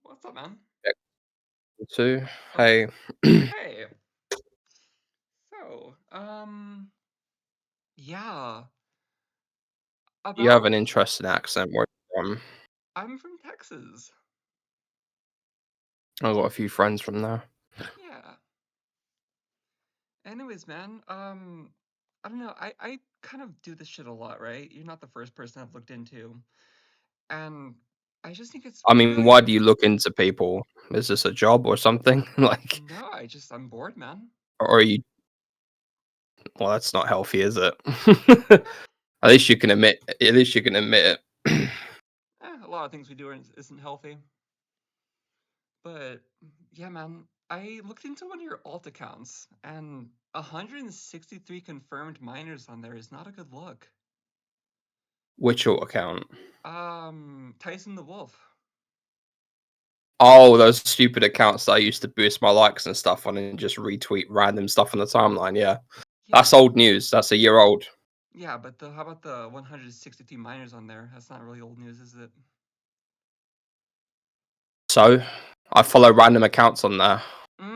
What's up, man? Two. Okay. Hey, Hey. So, yeah. you have an About interesting accent. Where you from? I'm from Texas. I've got a few friends from there. Yeah. Anyways, man, I don't know. I kind of do this shit a lot, right? You're not the first person I've looked into, and I just think it's I mean, really why do you look into people? Is this a job or something? Like, no. I'm bored, man. or are you? Well, that's not healthy, is it? At least you can admit. At least you can admit it. A lot of things we do isn't healthy, but yeah, man. I looked into one of your alt accounts, and 163 confirmed minors on there is not a good look. Which alt account? Tyson the Wolf. Oh, those stupid accounts that I used to boost my likes and stuff on and just retweet random stuff on the timeline. Yeah, Yeah, that's old news. That's a year old. yeah, but how about the 163 minors on there? That's not really old news, is it? So, I follow random accounts on there,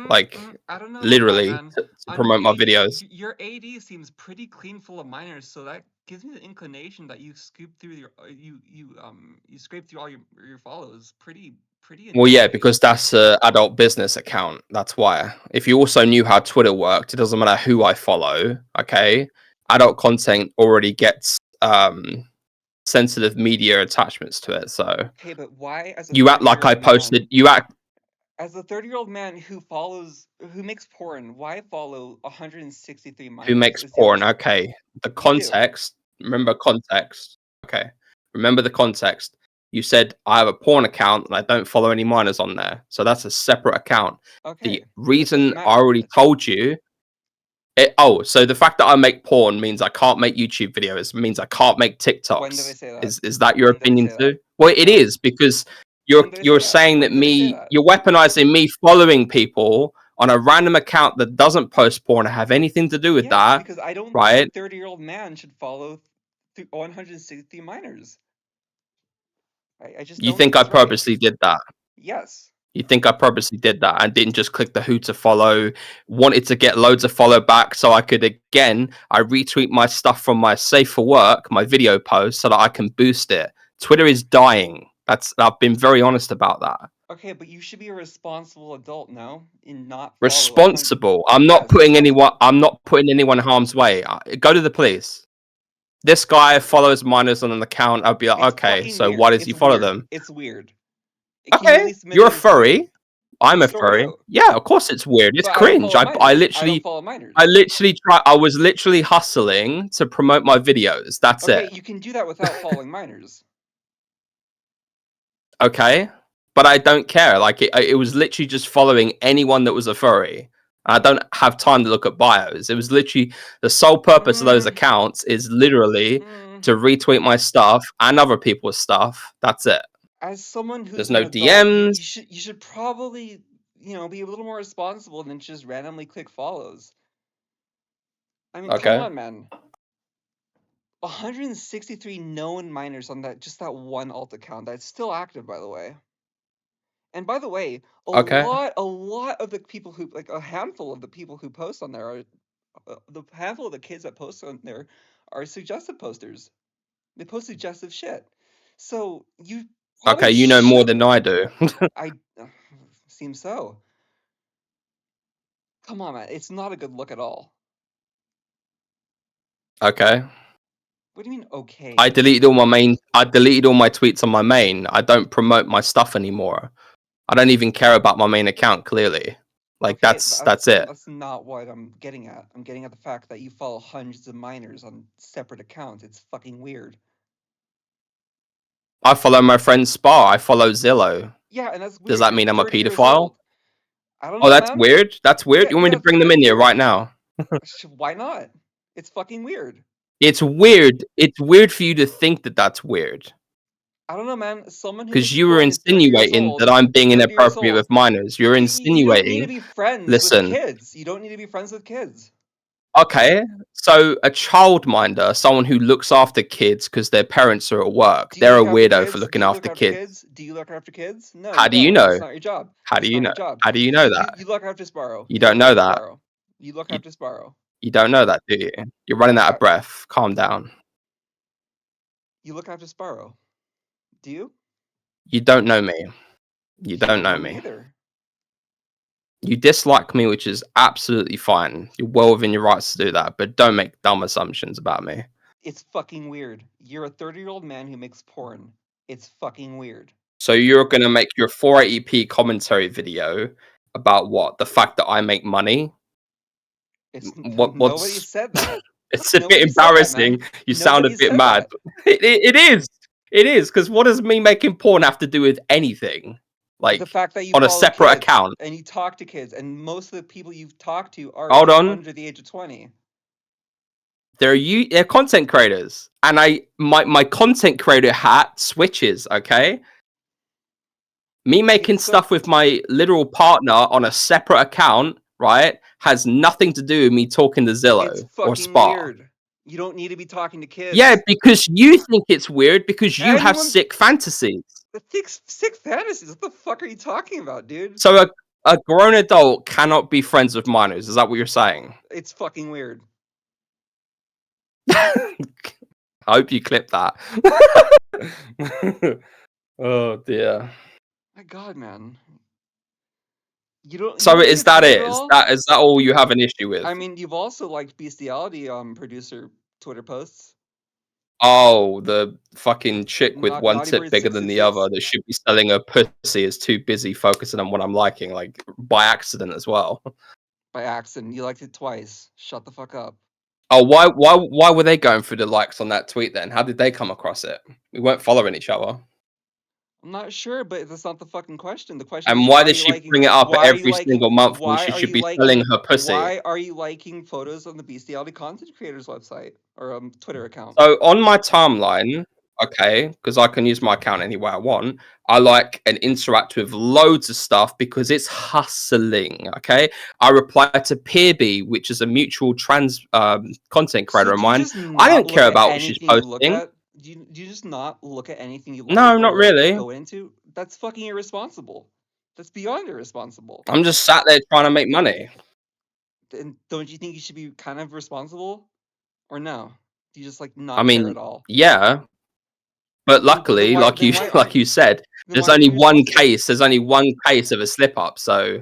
like I don't know about that, literally man. to On your promote my AD, videos. your AD seems pretty clean, full of minors, so that gives me the inclination that you scoop through you scrape through all your follows pretty Well, yeah, intensely. because that's a adult business account. That's why. If you also knew how Twitter worked, it doesn't matter who I follow. Okay, adult content already gets sensitive media attachments to it. So Okay, but why, as a you act like I 30-year-old posted. man, You act as a 30-year-old man who makes porn, why follow 163 who minors? makes Is the only porn. Okay, the you do. context. Remember context. Okay, remember the context. You said I have a porn account and I don't follow any minors on there. So that's a separate account. The Okay, it doesn't reason I matter. already told you so the fact that I make porn means I can't make YouTube videos, means I can't make When did I TikToks. say that? Is that your When did I opinion say that? too? Well, it No. is because When did I say you're that? saying that When did I say me that? you're weaponizing me following people on a random account that doesn't post porn or have anything to do with Yes, that, because I don't think a right? 30-year-old man should follow 160 minors. I just You don't think think I it's right. purposely did that? Yes. You think I purposely did that and didn't just click the who to follow, wanted to get loads of follow back so I could I retweet my stuff from my Safe for Work, my video post, so that I can boost it. Twitter is dying. I've been very honest about that. Okay, but you should be a responsible adult now and not follow 100. Responsible. Yes. I'm not putting anyone in harm's way. Go to the police. This guy follows minors on an account. I'd be like, It's okay, fucking so why weird. does he It's follow weird. them? It's weird. Can you at Okay, least admit you're that a it's weird? furry. I'm a So are furry. you. Yeah, of course it's weird. It's But I don't cringe. follow I minors. I don't literally follow minors. I was literally hustling to promote my videos. That's Okay, it. you can do that without following minors. Okay? But I don't care. Like it was literally just following anyone that was a furry. I don't have time to look at bios. It was literally the sole purpose of those Mm, accounts is literally mm. to retweet my stuff and other people's stuff. That's it. As someone There's who's an no adult, DMs. you should probably, be a little more responsible than just randomly click follows. I mean, come Okay. on, man. 163 known minors on that one alt account that's still active, by the way. And by the way, Okay. a lot of the people who, like, a handful of the people who post on there are the handful of the kids that post on there are suggestive posters. They post suggestive shit. So you Okay, probably you know more than should. I do. I seem so. Come on, man. It's not a good look at all. Okay. What do you mean, okay? I deleted all my tweets on my main. I don't promote my stuff anymore. I don't even care about my main account clearly. Like Okay, that's it. that's not what I'm getting at. I'm getting at the fact that you follow hundreds of minors on separate accounts. It's fucking weird. I follow my friend Spa. I follow Zillow. Yeah, and that's Does weird. that You're mean I'm a 30 years pedophile? old. I don't Oh, know, that's man. weird. That's weird. Yeah, You want me yeah, to that's bring them very in here right weird. now? Why not? It's fucking weird. It's weird. It's weird for you to think that that's weird I don't know, man. Someone who because makes you were porn is 30 years insinuating that old. I'm being 30 years inappropriate with old. minors. You're You don't need to insinuating. be friends with Listen, kids. You don't need to be friends with kids. Okay, so a childminder, someone who looks after kids because their parents are at work, Do you they're a look after weirdo for kids? Do looking you look after after kids. kids? Do you look after kids? No, How you do you don't. know? It's not your job. How do It's you not know? your job. How do you know that? You look after Sparrow. You You don't look know after that. Sparrow. You look You, after Sparrow. you don't know that, do you? You're running out of breath. Calm down. You look after Sparrow. Do you? You don't know me. You don't know me. Either. You dislike me, which is absolutely fine. You're well within your rights to do that, but don't make dumb assumptions about me. It's fucking weird. You're a 30-year-old man who makes porn. It's fucking weird. So you're gonna make your 480p commentary video about what? The fact that I make money? Nobody said that. It's a Nobody bit said that, embarrassing. man. You sound a Nobody bit said mad. that. It is. It is, because what does me making porn have to do with anything? Like, The fact that you on a follow separate kids account. and you talk to kids, and most of the people you've talked to are Hold on. under the age of 20. They're content creators, and my content creator hat switches. Okay, me making stuff with my literal partner on a separate account, right, has nothing to do with me talking to Zillow It's or fucking Spa. weird. You don't need to be talking to kids. Yeah, because you think it's weird because you have sick fantasies. Sick fantasies? What the fuck are you talking about, dude? So a grown adult cannot be friends with minors. Is that what you're saying? It's fucking weird. I hope you clip that. Oh dear. My God, man. You don't. So you don't is think that it's it? weird Is at all? is that all you have an issue with? I mean, you've also liked bestiality producer Twitter posts. Oh, the fucking chick with one Naughty tit Bird bigger than the 666. other that should be selling her pussy is too busy focusing on what I'm liking, like by accident as well. By accident, you liked it twice. Shut the fuck up. Oh, why were they going through the likes on that tweet then? How did they come across it? We weren't following each other. I'm not sure, but that's not the fucking question. The question And is, why does she bring it up every single month when she should be selling her pussy? Why are you liking photos on the bestiality content creators website or Twitter account? So on my timeline, okay, because I can use my account any way I want, I like and interact with loads of stuff because it's hustling. Okay, I reply to Peerby, which is a mutual trans content creator of mine. I don't care about what she's posting. Do you just not look at anything you like? No, not really. Go into? That's fucking irresponsible. That's beyond irresponsible. I'm just sat there trying to make money. And don't you think you should be kind of responsible, or no? Do you just like not care at all? Yeah, but luckily, like you said, there's only one case. There's only one case of a slip up, so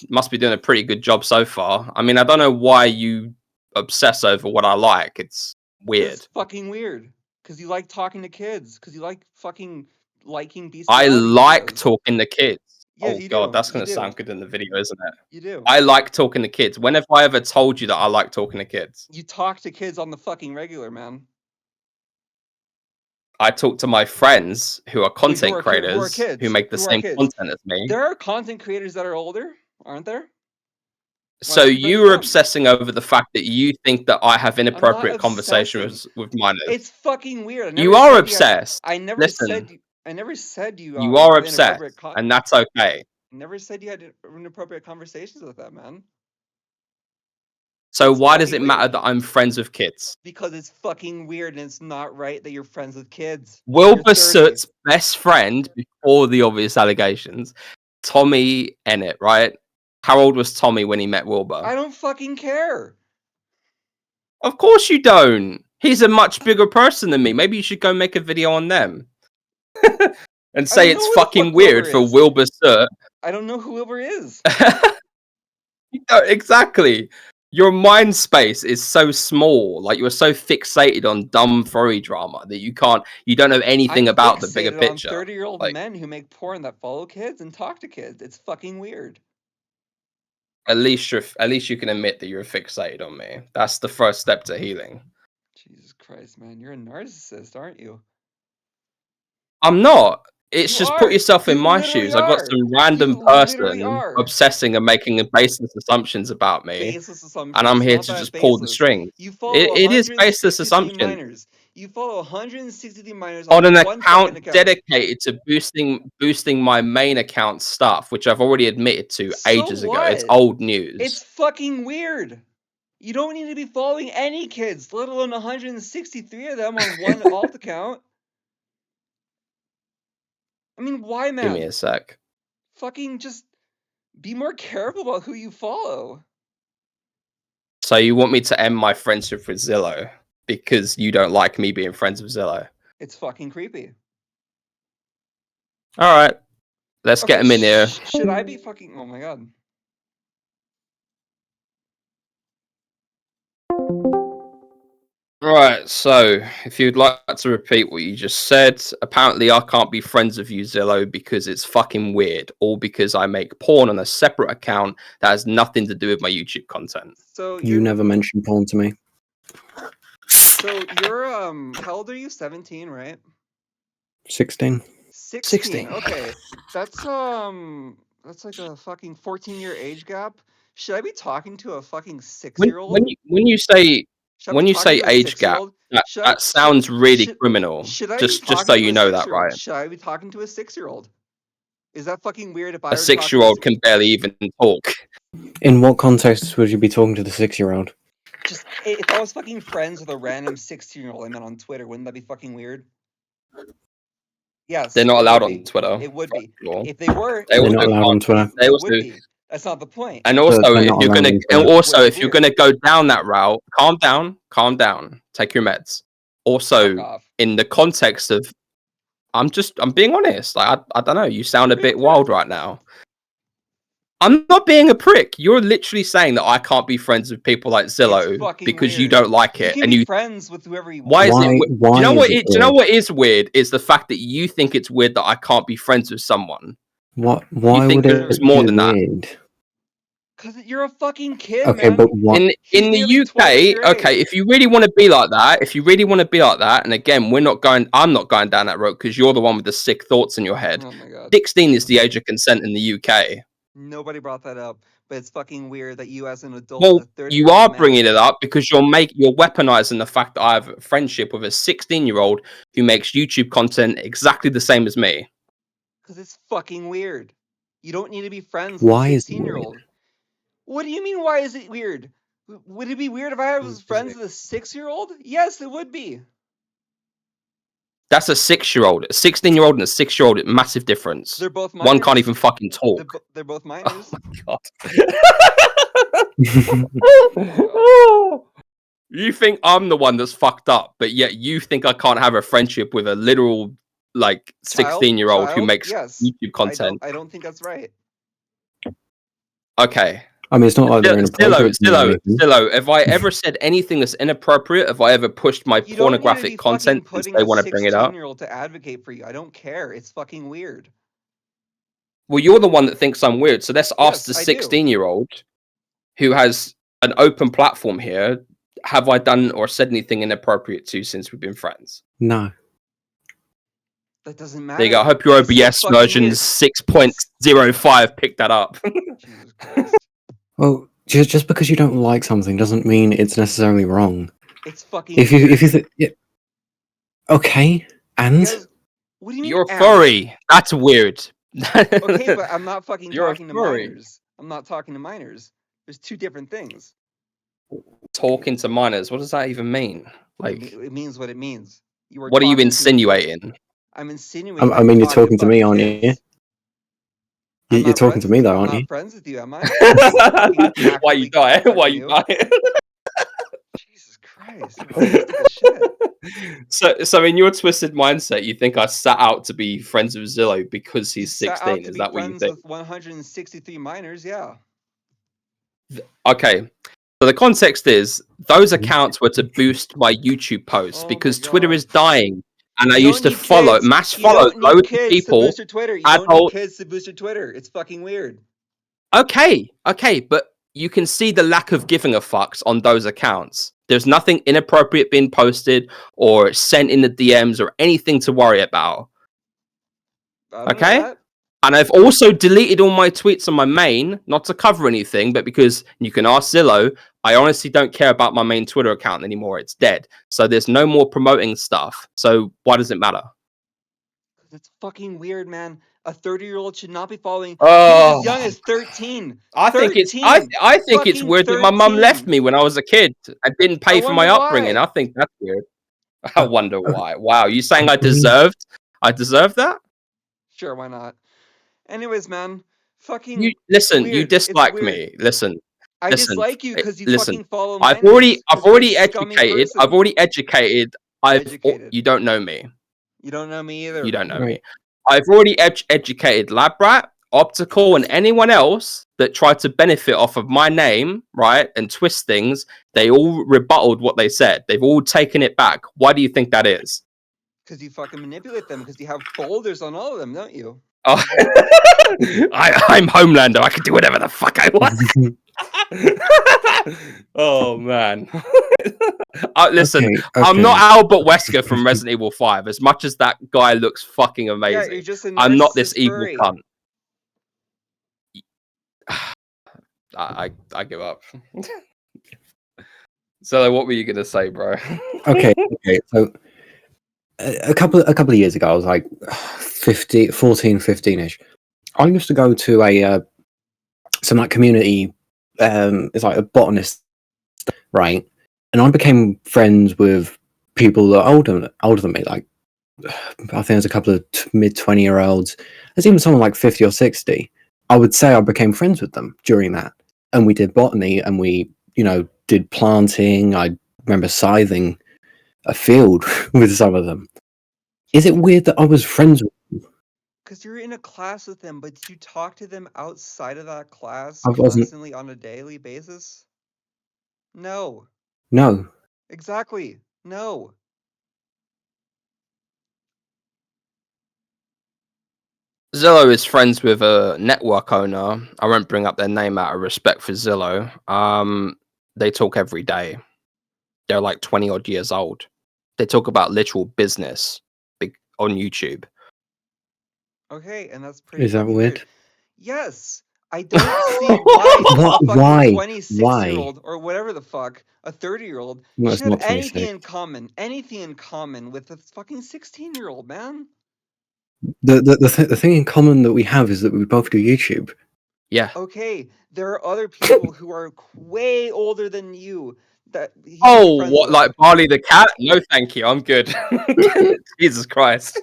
must be doing a pretty good job so far. I mean, I don't know why you obsess over what I like. It's weird. It's fucking weird. Because you like talking to kids. Because you like fucking liking bestiality. I like talking to kids. Yeah, oh god, that's gonna sound good in the video, isn't it? You do. I like talking to kids. When have I ever told you that I like talking to kids? You talk to kids on the fucking regular, man. I talk to my friends who are content creators who make the same content as me. There are content creators that are older, aren't there? So you were obsessing over the fact that you think that I have inappropriate conversations with minors. It's fucking weird. You are obsessed. I never said you. You are obsessed, and that's okay. I never said you had inappropriate conversations with that man. So why does it matter that I'm friends with kids? Because it's fucking weird, and it's not right that you're friends with kids. Wilbur Soot's best friend before the obvious allegations, Tommy Ennett, right? How old was Tommy when he met Wilbur? I don't fucking care. Of course you don't. He's a much bigger person than me. Maybe you should go make a video on them. And say it's fucking weird for Wilbur Soot. I don't know who Wilbur is. Exactly. Your mind space is so small. Like, you're so fixated on dumb furry drama that you don't know anything about the bigger picture. 30-year-old men who make porn that follow kids and talk to kids. It's fucking weird. At least you can admit that you're fixated on me. That's the first step to healing. Jesus Christ, man. You're a narcissist, aren't you? I'm not. It's just put yourself in my shoes. I've got some random person obsessing and making baseless assumptions about me. And I'm here to just pull the strings. It is baseless assumption. You follow 163 minors on an account dedicated to boosting my main account stuff, which I've already admitted to ages ago. It's old news. It's fucking weird. You don't need to be following any kids, let alone 163 of them on one alt account. I mean, why, man? Give me a sec. Fucking just be more careful about who you follow. So you want me to end my friendship with Zillow because you don't like me being friends with Zillow? It's fucking creepy. All right, let's get him in here. Should I be fucking? Oh my god. Right, so if you'd like to repeat what you just said, apparently I can't be friends with you, Zillow, because it's fucking weird, or because I make porn on a separate account that has nothing to do with my YouTube content. So You never mentioned porn to me. So you're how old are you? 17, right? 16. 16. Okay. That's like a fucking 14-year age gap. Should I be talking to a fucking 6-year-old? When you say age gap, that sounds really criminal. Just so you know that, right? Should I be talking to a 6-year-old? Is that fucking weird if I A 6-year-old can barely even talk. In what context would you be talking to the 6-year-old? Just if I was fucking friends with a random 16-year-old I met on Twitter, wouldn't that be fucking weird? Yes. They're not allowed on Twitter. It would be. If they were, they're not allowed on Twitter. They also would be. That's not the point. And also, if you're gonna go down that route, calm down, take your meds. Also, in the context of, I'm being honest. Like I don't know. You sound a bit wild right now. I'm not being a prick. You're literally saying that I can't be friends with people like Zillow because weird. you don't like it, you and you friends with whoever you why want. is it? Do you know what? Do you know what is weird? Is the fact that you think it's weird that I can't be friends with someone. What? Why would it more than weird? That? Because you're a fucking kid. Okay, man. but what? In the UK, okay, if you really want to be like that, and again, I'm not going down that road because you're the one with the sick thoughts in your head. Oh my god. 16 is the age of consent in the UK. Nobody brought that up, but it's fucking weird that you as an adult. Well, you are bringing it up because you're weaponizing the fact that I have a friendship with a 16-year-old who makes YouTube content exactly the same as me. Because it's fucking weird. You don't need to be friends with a 16-year-old. What do you mean, why is it weird? Would it be weird if I was friends with a 6-year-old? Yes, it would be. That's a 6-year-old. A 16-year-old and a 6-year-old, massive difference. They're both minors. One can't even fucking talk. They're both minors. Oh my god. You think I'm the one that's fucked up, but yet you think I can't have a friendship with a literal, like, 16-year-old who makes YouTube content. I don't think that's right. Okay. I mean, it's not like they're inappropriate. Zillow, have I ever said anything that's inappropriate? Have I ever pushed my pornographic content because they want to bring it up? To advocate for you, I don't care. It's fucking weird. Well, you're the one that thinks I'm weird, so let's ask the 16-year-old who has an open platform here. Have I done or said anything inappropriate to you since we've been friends? No. That doesn't matter. There you go. I hope your OBS version 6.05 picked that up. Jesus Christ. Well, just because you don't like something doesn't mean it's necessarily wrong. It's fucking. If you okay, and what do you mean? You're a furry. That's weird. Okay, but I'm not fucking talking to minors. I'm not talking to minors. There's two different things. Talking to minors. What does that even mean? Like, it means what it means. What are you insinuating? I'm insinuating. I mean, you're talking to me, aren't you? You're talking to me, though, aren't you? I'm not friends with you, am I? Why you die? Why you die? Jesus Christ! So in your twisted mindset, you think I sat out to be friends with Zillow because he's 16? Is that what you think? With 163 minors, yeah. Okay. So the context is those accounts were to boost my YouTube posts because Twitter is dying. And I used to follow loads of people. You don't need kids to boost your Twitter. It's fucking weird. Okay, but you can see the lack of giving a fucks on those accounts. There's nothing inappropriate being posted or sent in the DMs or anything to worry about. Okay? And I've also deleted all my tweets on my main, not to cover anything, but because you can ask Zillow, I honestly don't care about my main Twitter account anymore. It's dead. So there's no more promoting stuff. So why does it matter? It's fucking weird, man. A 30-year-old should not be following. He Oh, was as young as 13. I think it's 13. I think it's Fucking weird that my mum left 13. me when I was a kid and didn't I pay for my wonder upbringing. why. I think that's weird. I wonder okay. why. Wow, you saying I I mean, deserved that? Sure, why not? Anyways, man, You fucking listen, you weird. It's dislike weird. me. Listen, I listen, dislike you because you listen. fucking follow I've minors. Because you're a already scummy educated. I've person. already educated. Educated. You don't know me. You don't know me either. You don't know right. me. I've already educated Labrat, Optical, and anyone else that tried to benefit off of my name, right, and twist things. They all rebutted what they said. They've all taken it back. Why do you think that is? Because you fucking manipulate them. Because you have folders on all of them, don't you? Oh, I'm Homelander. I can do whatever the fuck I want. Oh man. Listen, Okay, I'm not okay. Albert Wesker from Resident Evil 5. As much as that guy looks fucking Yeah, amazing, you're just a I'm not this narcissist evil furry. cunt. I give up. So what were you gonna say, bro? Okay, okay. So a couple of years ago, I was like 14, 15-ish. I used to go to a some like community. It's like a botanist, right? And I became friends with people that are older than me. Like I think there's a couple of mid 20-year-olds. There's even someone like 50 or 60. I would say I became friends with them during that, and we did botany, and we, did planting. I remember scything a field with some of them. Is it weird that I was friends with them? Because you're in a class with them, but you talk to them outside of that class I wasn't. constantly on a daily basis? No. No. Exactly. No. Zillow is friends with a network owner. I won't bring up their name out of respect for Zillow. They talk every day. They're like 20 odd years old. They talk about literal business on YouTube. Okay, and that's pretty Is that fucking weird? Yes. I don't see why a fucking Why? 26-year-old or whatever the fuck, a 30-year-old, No, should it's not have anything 26. in common. Anything in common with a fucking 16-year-old, man. The thing in common that we have is that we both do YouTube. Yeah. Okay, there are other people who are way older than you that he should be Oh, friends what, with. like Barley the cat? No, thank you. I'm good. Jesus Christ.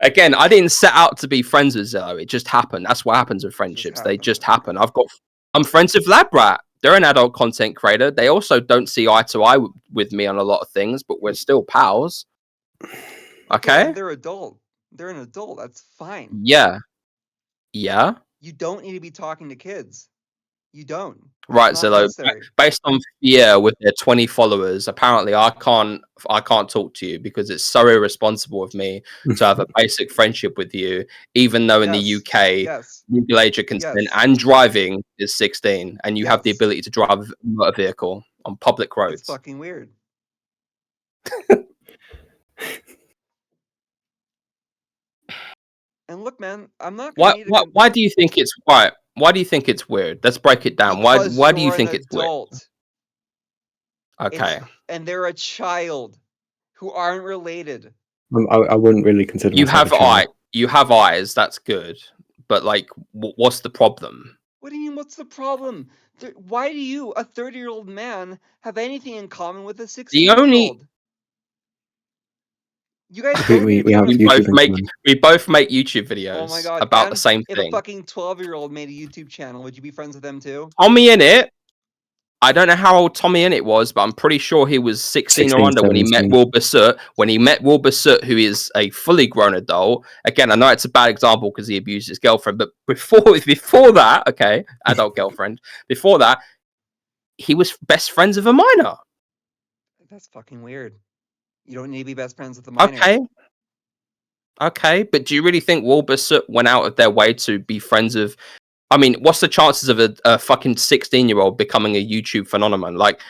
Again, I didn't set out to be friends with Zillow. It just happened. That's what happens with friendships. They just happen. I'm friends with Labrat. They're an adult content creator. They also don't see eye to eye with me on a lot of things, but we're still pals. Okay? They're adult. They're an adult. That's fine. Yeah. Yeah. You don't need to be talking to kids. You don't. Right, It's not Zillow. necessary. Based on fear with their 20 followers, apparently I can't talk to you because it's so irresponsible of me to have a basic friendship with you, even though in the Yes. UK Yes. legal age of consent Yes. and driving is 16, and you have the Yes. ability to drive a motor vehicle on public It's roads. fucking weird. And look, man, I'm not gonna need to Why do you think it's right? Why do you think it's weird? Let's break it down. because Why do you you're think an it's weird? adult. Okay. And they're a child who aren't related. I wouldn't really consider You myself have a child. you have eyes, that's good. But like what's the problem? What do you mean, what's the problem? Why do you, a 30-year-old man, have anything in common with a 16-year-old? You guys don't need to be on have a YouTube in common. we both make YouTube Oh videos my god. about the And same if a thing. fucking 12-year-old made a YouTube channel, would you be friends with them too? Tommy Innit, I don't know how old Tommy Innit was, but I'm pretty sure he was 16 or under when he met 17. Will Basut. When he met Will Basut, who is a fully grown adult. Again, I know it's a bad example because he abused his girlfriend, but before that, okay, adult girlfriend, before that, he was best friends with a minor. That's fucking weird. You don't need to be best friends with the minor. Okay, but do you really think Will Basut went out of their way to be friends with? I mean, what's the chances of a fucking 16-year-old becoming a YouTube phenomenon? Like,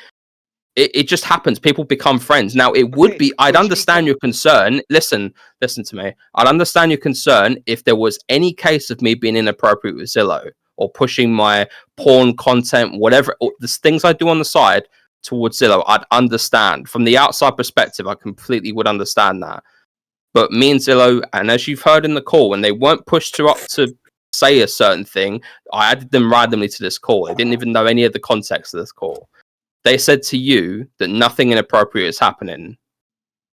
it just happens. People become friends. Now, it would be. I'd understand your concern. Listen to me. I'd understand your concern if there was any case of me being inappropriate with Zillow or pushing my porn content, whatever, or the things I do on the side towards Zillow. I'd understand from the outside perspective. I completely would understand that. But me and Zillow, and as you've heard in the call, when they weren't pushed to up to say a certain thing, I added them randomly to this call. They didn't even know any of the context of this call. They said to you that nothing inappropriate is happening.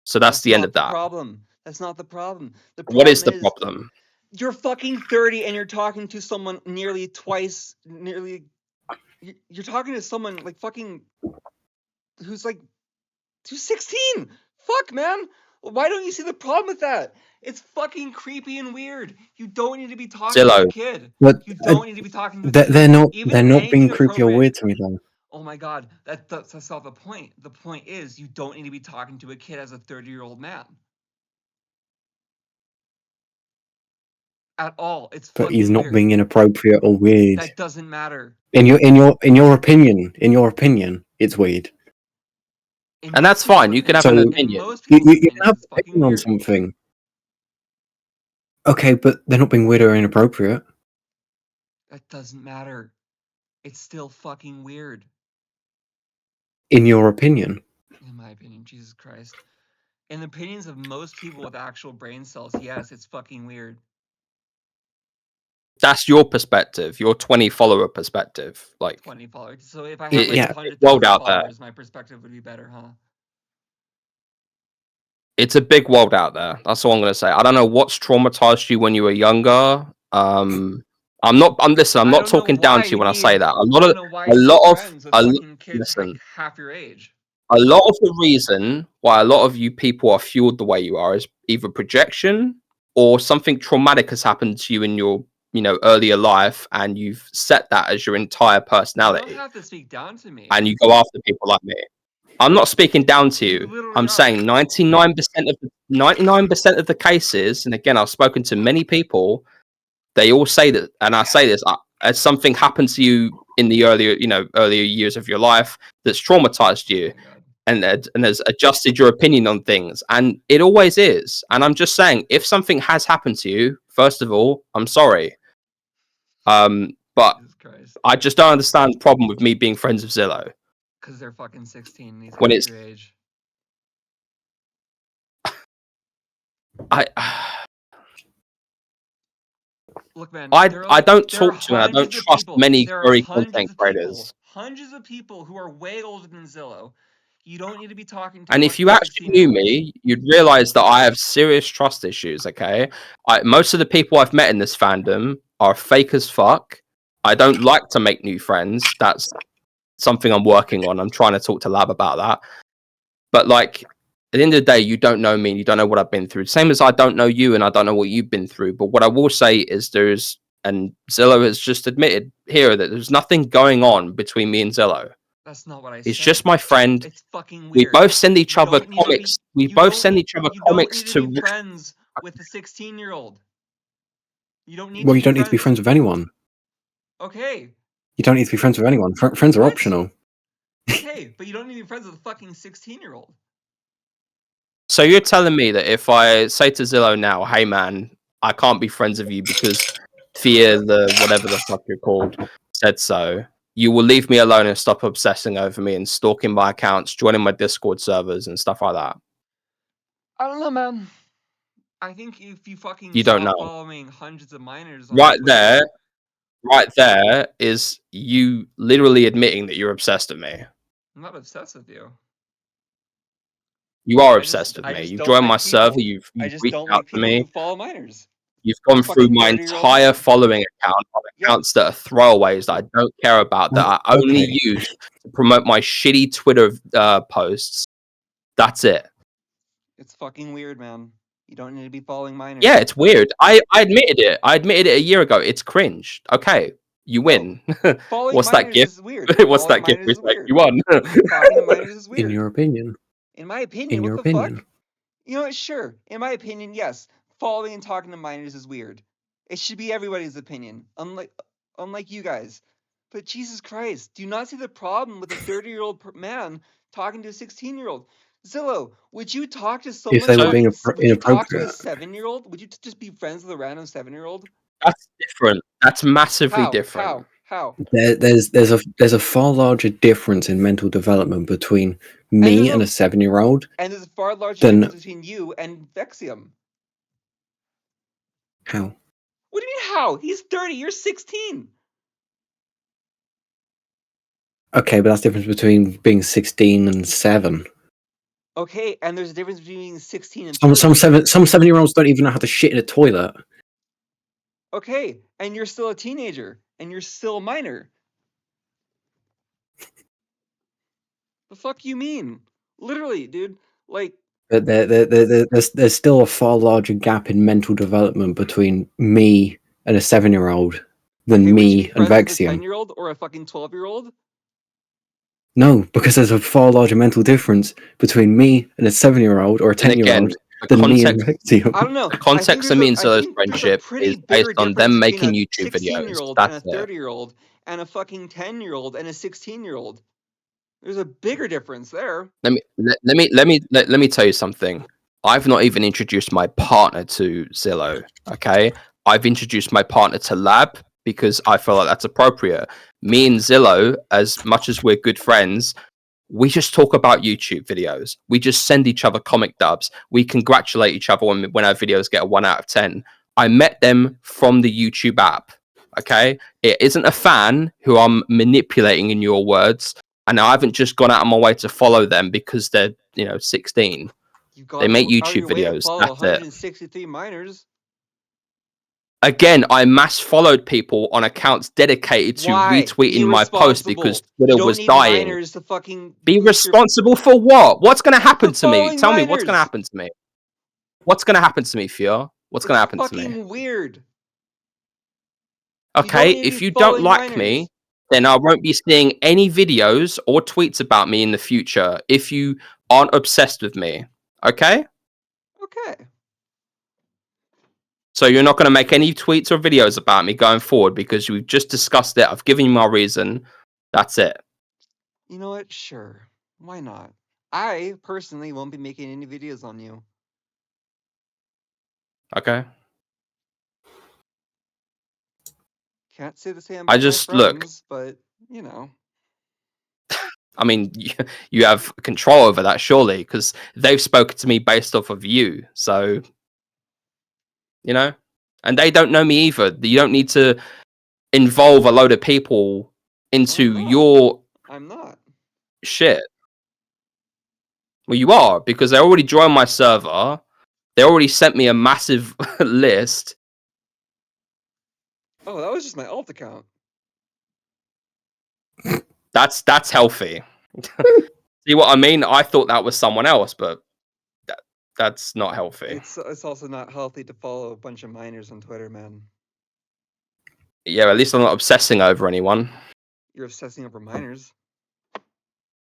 So that's the end of that. Problem. That's not the problem. What is the problem? You're fucking 30 and you're talking to someone you're talking to someone like fucking who's 16. Fuck, man. Why don't you see the problem with that? It's fucking creepy and weird. You don't need to be talking to a kid. But You don't need to be talking to a kid. they're not Even being anything creepy or appropriate. weird to me though. Oh my god, that's not the point. The point is you don't need to be talking to a kid as a 30-year-old man. At all. It's But fucking he's not weird. being inappropriate or weird. That doesn't matter. In your opinion, it's weird. In And that's most people's fine. You can have So- an in opinion. most You people's can opinions, have it's an fucking opinion on weird. something. Okay, but they're not being weird or inappropriate. That doesn't matter. It's still fucking weird. In your opinion. In my opinion, Jesus Christ. In the opinions of most people with actual brain cells, yes, it's fucking weird. That's your perspective, your 20 follower perspective. Like 20 followers. So if I It- had like yeah, 100,000 world out there. followers, my perspective would be better, huh? it's a big world out there. That's all I'm gonna say. I don't know what's traumatized you when you were younger. I'm not talking down to you when I say that. A lot of listen. half your age. A lot of the reason why a lot of you people are fueled the way you are is either projection or something traumatic has happened to you in your earlier life, and you've set that as your entire You personality, don't have to speak down to me. and you go after people like me. I'm not speaking down to You you. literally I'm are. saying 99% of the cases, and again, I've spoken to many people. They all say that, and I say this as something happened to you in the earlier years of your life that's traumatized you, Oh my God. and has adjusted your opinion on things, and it always is. And I'm just saying, if something has happened to you, first of all, I'm sorry. But Jesus Christ. I just don't understand the problem with me being friends with Zillow. Because they're fucking 16 and he's When half it's- your age. Look, man. I there are I don't there are talk to and I don't hundreds of trust people- many there are furry hundreds content of people- creators. Hundreds of people who are way older than Zillow. You don't need to be talking to. And if you actually knew me, you'd realize that I have serious trust issues. Okay, most of the people I've met in this fandom are fake as fuck. I don't like to make new friends. That's something I'm working on. I'm trying to talk to Lab about that. But like, at the end of the day, you don't know me and you don't know what I've been through. Same as I don't know you and I don't know what you've been through. But what I will say is and Zillow has just admitted here that there's nothing going on between me and Zillow. That's not what I said. It's just my friend. It's fucking We weird. both send each You other don't need to be- comics. We you both don't send need- each other you comics don't need to be to. friends with a 16-year-old. You don't need. Well, you don't need to be friends with anyone. Okay, You don't need to be friends with anyone. Friends are What? optional. okay, but you don't need to be friends with a fucking 16-year-old. So you're telling me that if I say to Zillow now, "Hey man, I can't be friends with you because Fear the whatever the fuck you're called said so," you will leave me alone and stop obsessing over me and stalking my accounts, joining my Discord servers and stuff like that? I don't know, man. I think if you fucking You don't stop know. following hundreds of minors on Right Twitter- there is you literally admitting that you're obsessed with me. I'm not obsessed with you. You are I just- obsessed with I me. just You've don't joined like my people- server. You've I just reached don't out like to people me. who follow minors. You've gone through fucking my 30-year-old entire man. following account on Yeah. accounts that are throwaways that I don't care about, that I only Okay. use to promote my shitty Twitter posts. That's it. It's fucking weird, man. You don't need to be following minors. Yeah, it's weird. I admitted it. I admitted it a year ago. It's cringe. Okay, you win. Following What's that minors gift? is weird. What's Following that gift? minors is It's like, weird. you won. Talking to minors is weird. In your opinion. In my opinion, In what your the opinion. fuck? You know what? Sure. In my opinion, yes. Following and talking to minors is weird. It should be everybody's opinion, unlike you guys. But Jesus Christ, do you not see the problem with a 30-year-old man talking to a 16-year-old? Zillow, would you talk to someone? they were being would you talk to a inappropriate. 7-year-old? Would you just be friends with a random 7-year-old? That's different. That's massively different. How? There's a far larger difference in mental development between me there's and a- a 7-year-old. And there's a far larger Then- difference between you and Vexium. How? What do you mean how? He's 30. You're 16. Okay, but that's the difference between being 16 and 7. Okay, and there's a difference between being 16 and 30. Some 7-year-olds don't even know how to shit in a toilet. Okay, and you're still a teenager, and you're still a minor. The fuck you mean? Literally, dude. Like, But there's still a far larger gap in mental development between me and a 7-year-old than okay, would you me be and friends with a Vexium. 10-year-old or a fucking 12-year-old? No, because there's a far larger mental difference between me and a 7-year-old or a And again, 10-year-old than me and I Vexium. don't know. the context of me and Zillow's friendship is based on them making YouTube videos. 16-year-old That's and a it. 30-year-old and a fucking 10-year-old and a 16-year-old. There's a bigger difference there. Let me tell you something. I've not even introduced my partner to Zillow. Okay, I've introduced my partner to Lab because I feel like that's appropriate. Me and Zillow, as much as we're good friends, we just talk about YouTube videos. We just send each other comic dubs. We congratulate each other when our videos get a 1 out of 10. I met them from the YouTube app. Okay, it isn't a fan who I'm manipulating, in your words. And I haven't just gone out of my way to follow them because they're, 16. They make YouTube videos. That's it. 163 minors. Again, I mass followed people on accounts dedicated to retweeting my post because Twitter was dying. Be responsible for what? What's going to happen to me? Tell me what's going to happen to me. What's going to happen to me, Fior? What's going to happen to me? Fucking weird. Okay, if you don't like me, then I won't be seeing any videos or tweets about me in the future if you aren't obsessed with me. Okay? Okay. So you're not going to make any tweets or videos about me going forward because we've just discussed it. I've given you my reason. That's it. You know what? Sure. Why not? I personally won't be making any videos on you. Okay. Can't say the same about my friends, but, I mean, you have control over that, surely, because they've spoken to me based off of you. So, and they don't know me either. You don't need to involve a load of people into your I'm not. shit. Well, you are, because they already joined my server. They already sent me a massive list. Oh, that was just my alt account. That's healthy. See what I mean? I thought that was someone else, but that's not healthy. It's also not healthy to follow a bunch of minors on Twitter, man. Yeah, at least I'm not obsessing over anyone. You're obsessing over minors.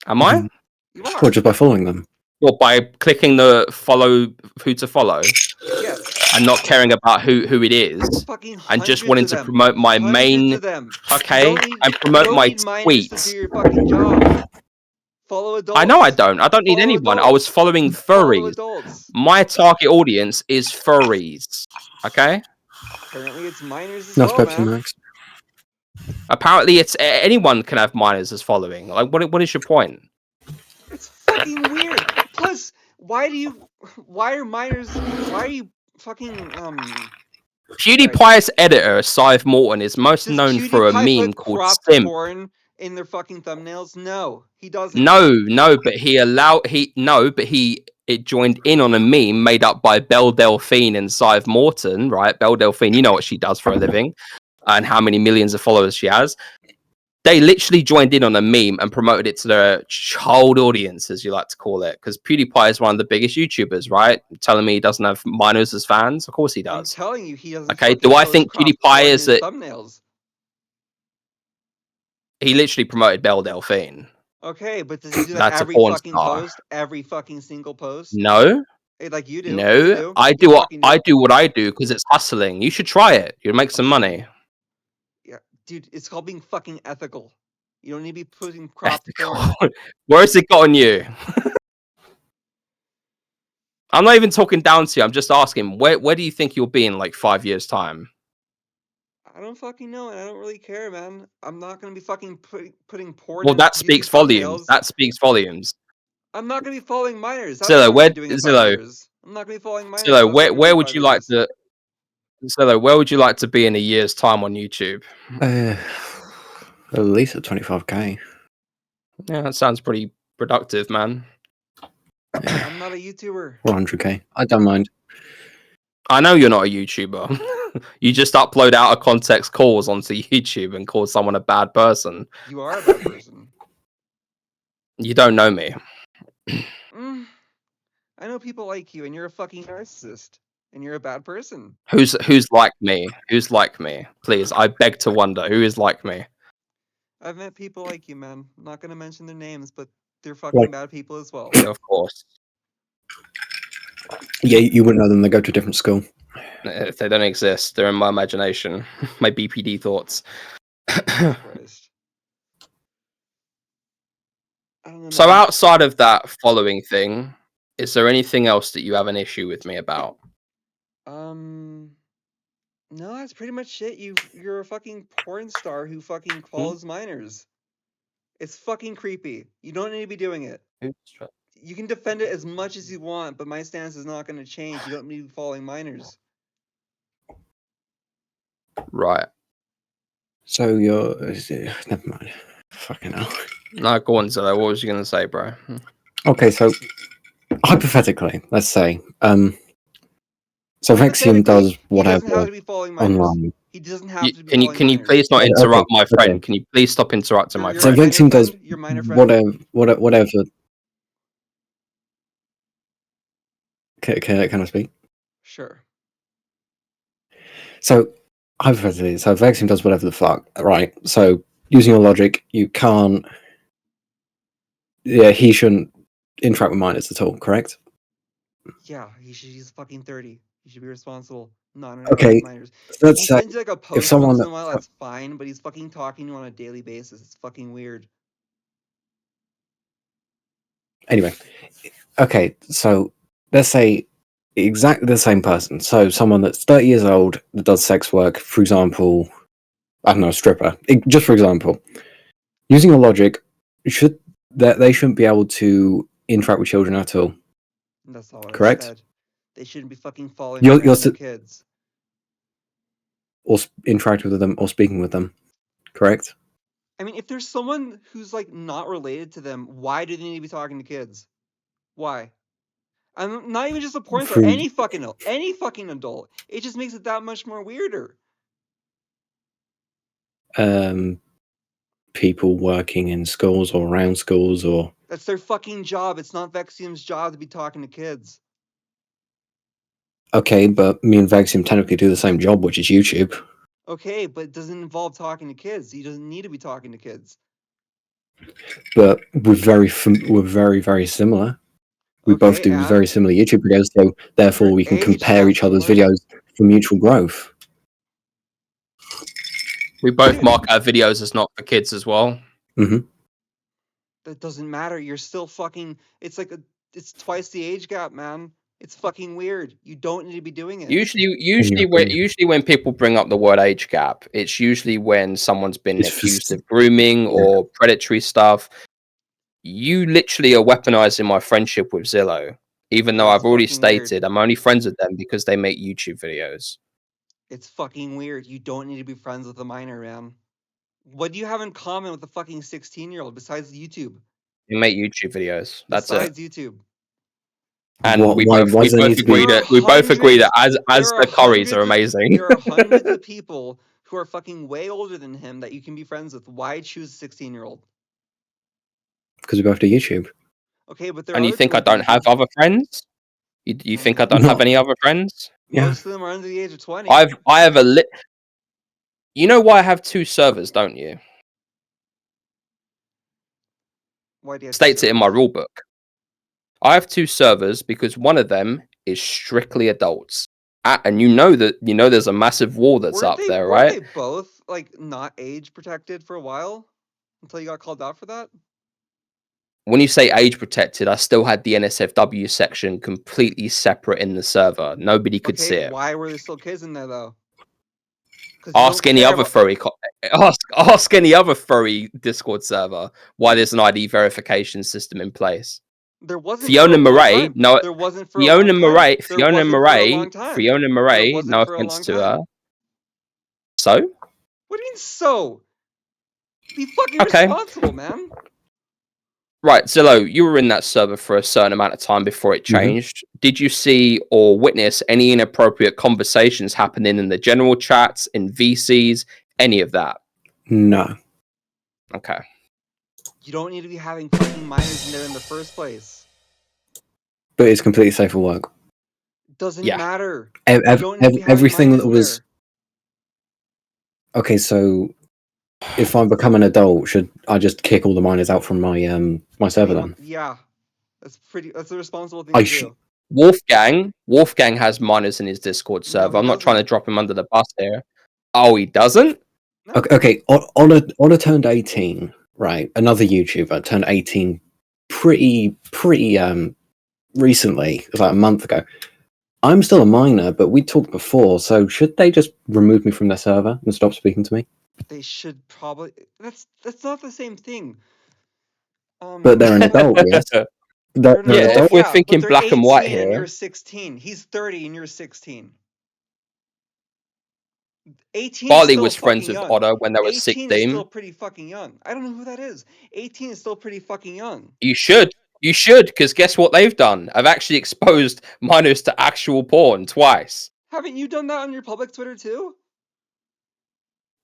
Am I? You are. Or just by following them? Well, by clicking the follow who to follow. Yes. And not caring about who it is. And just wanting to promote my main. Okay. And promote my tweets. To do your fucking job. Follow adults. I know I don't. I don't need anyone. I was following furries. My target audience is furries. Okay? Apparently it's minors as well, man. Max. Apparently it's anyone can have minors as following. Like, what is your point? It's fucking weird. Plus, why are minors, why are you fucking, PewDiePie's editor, Sive Morton, is most known for a meme called Simp. Porn in their fucking thumbnails? No, he doesn't. No, but it joined in on a meme made up by Belle Delphine and Sive Morton, right? Belle Delphine, you know what she does for a living and how many millions of followers she has. They literally joined in on a meme and promoted it to their child audience, as you like to call it, because PewDiePie is one of the biggest YouTubers, right? You're telling me he doesn't have minors as fans? Of course he does. I'm telling you, he doesn't. Okay, do I think PewDiePie is a thumbnails? He literally promoted Belle Delphine. Okay, but does he do that every fucking post? Every fucking single post? No. Like you do. No, you do. I do what I do because it's hustling. You should try it. You'll make some money. Yeah, dude, it's called being fucking ethical. You don't need to be putting crop porn. Where has it gotten you? I'm not even talking down to you. I'm just asking, where do you think you'll be in like 5 years' time? I don't fucking know, and I don't really care, man. I'm not gonna be fucking putting porn. Well, that speaks volumes. That speaks volumes. I'm not gonna be following minors. Zillow, I'm not gonna be following minors. Zillow, where would you like to? So, where would you like to be in a year's time on YouTube? At least at 25k. Yeah, that sounds pretty productive, man. I'm not a YouTuber. 100k. I don't mind. I know you're not a YouTuber. You just upload out of context calls onto YouTube and call someone a bad person. You are a bad person. You don't know me. I know people like you, and you're a fucking narcissist, and you're a bad person. Who's like me? Who's like me? Please, I beg to wonder. Who is like me? I've met people like you, man. I'm not gonna mention their names, but they're fucking bad people as well. Yeah, of course. Yeah, you wouldn't know them. They go to a different school. If they don't exist, they're in my imagination. My BPD thoughts. Christ. I don't know, So man. outside of that following thing, is there anything else that you have an issue with me about? No, that's pretty much it. You're a fucking porn star who fucking follows minors. It's fucking creepy. You don't need to be doing it. You can defend it as much as you want, but my stance is not going to change. You don't need to be following minors. Right. So you're never mind. Fucking hell. No, go on, Zillow. What was you gonna say, bro? Okay, so hypothetically, let's say, so Vexium does whatever He doesn't have to be following minors. online. He doesn't have to be Can you following minors. please not Okay, interrupt my okay. friend? Can you please stop interrupting my Your So friend? minor Vexium does friend? Your minor friend? whatever. Can I speak? Sure. So hypothetically, so Vexium does whatever the fuck, right? So using your logic, you can't. Yeah, he shouldn't interact with minors at all. Correct? Yeah, he's fucking 30. He should be responsible. Not Okay, with minors. let's He say sends you like a post someone once that- in a while, that's fine, but he's fucking talking to you on a daily basis. It's fucking weird. Anyway, okay, so let's say exactly the same person. So someone that's 30 years old that does sex work, for example, I don't know, a stripper. Just for example, using your logic, they shouldn't be able to interact with children at all. That's all I Correct? said. They shouldn't be fucking following You're random kids. Or interact with them or speaking with them. Correct? I mean, if there's someone who's like not related to them, why do they need to be talking to kids? Why? I'm not even just a porn star. Free- Any fucking adult. It just makes it that much more weirder. People working in schools or around schools or That's their fucking job. It's not Vexium's job to be talking to kids. okay, but me and Vexium technically do the same job, which is YouTube. Okay, but it doesn't involve talking to kids. He doesn't need to be talking to kids. But we're very similar. We both Okay, do and very similar YouTube videos, so therefore Your we can age compare not each other's similar? videos for mutual growth. We both Dude. mark our videos as not for kids as well. That doesn't matter. You're still fucking. It's like it's twice the age gap, man. It's fucking weird. You don't need to be doing it. Usually when people bring up the word age gap, it's usually when someone's been It's accused for- of grooming or predatory stuff. You literally are weaponizing my friendship with Zillow, even though That's I've already fucking weird. stated I'm only friends with them because they make YouTube videos. It's fucking weird. You don't need to be friends with a minor, man. What do you have in common with a fucking 16-year-old besides YouTube? They make YouTube videos. That's it. Besides YouTube. And we why both does it need to be- agree that as There the Currys are amazing. There are hundreds of people who are fucking way older than him that you can be friends with. Why choose a 16-year-old? Because we both do YouTube. Okay, but there And are you other think I people don't have other friends? You think I don't No. have any other friends? Yeah. Most of them are under the age of 20. I have a You know why I have 2 servers, don't you? Why do you have States to it in my rule book. I have 2 servers because one of them is strictly adults. And you know there's a massive wall that's Weren't up they- there, weren't right? they both like not age protected for a while until you got called out for that? When you say age protected, I still had the NSFW section completely separate in the server. Nobody could see it. Why were there still kids in there though? 'Cause you Ask don't any care other about- furry ask any other furry Discord server why there's an ID verification system in place. There wasn't Fiona for a long Murray, time. no, There wasn't for a Fiona long time. Murray, There Fiona wasn't for a Murray, long time. Fiona There Murray, wasn't no for a offense long to time. her. So? What do you mean so? Be fucking Okay. responsible, man. Right, Zillow, you were in that server for a certain amount of time before it changed. Did you see or witness any inappropriate conversations happening in the general chats, in VCs, any of that? No. Okay. You don't need to be having fucking minors in there in the first place. But it's completely safe for work. Doesn't Yeah. matter. You don't need to be having Everything minors that in was... there. Okay, so if I become an adult, should I just kick all the minors out from my my server then? Yeah. That's a responsible thing I to do. Wolfgang has minors in his Discord server. he I'm not trying to doesn't. drop him under the bus here. Oh, he doesn't? No. Okay, Honor turned 18, right? Another YouTuber turned 18 pretty recently. It was like a month ago. I'm still a minor, but we talked before, so should they just remove me from their server and stop speaking to me? They should probably. That's not the same thing. But they're an adult, yes. They're an Yeah, adult. if we're thinking but they're black and white 18 and here. you're 16. He's 30 and you're 16. 18 Barley is still was friends fucking with young. Otto when they were 18 is 16. still pretty fucking young. I don't know who that is. 18 is still pretty fucking young. You should, because guess what they've done? I've actually exposed minors to actual porn twice. Haven't you done that on your public Twitter too?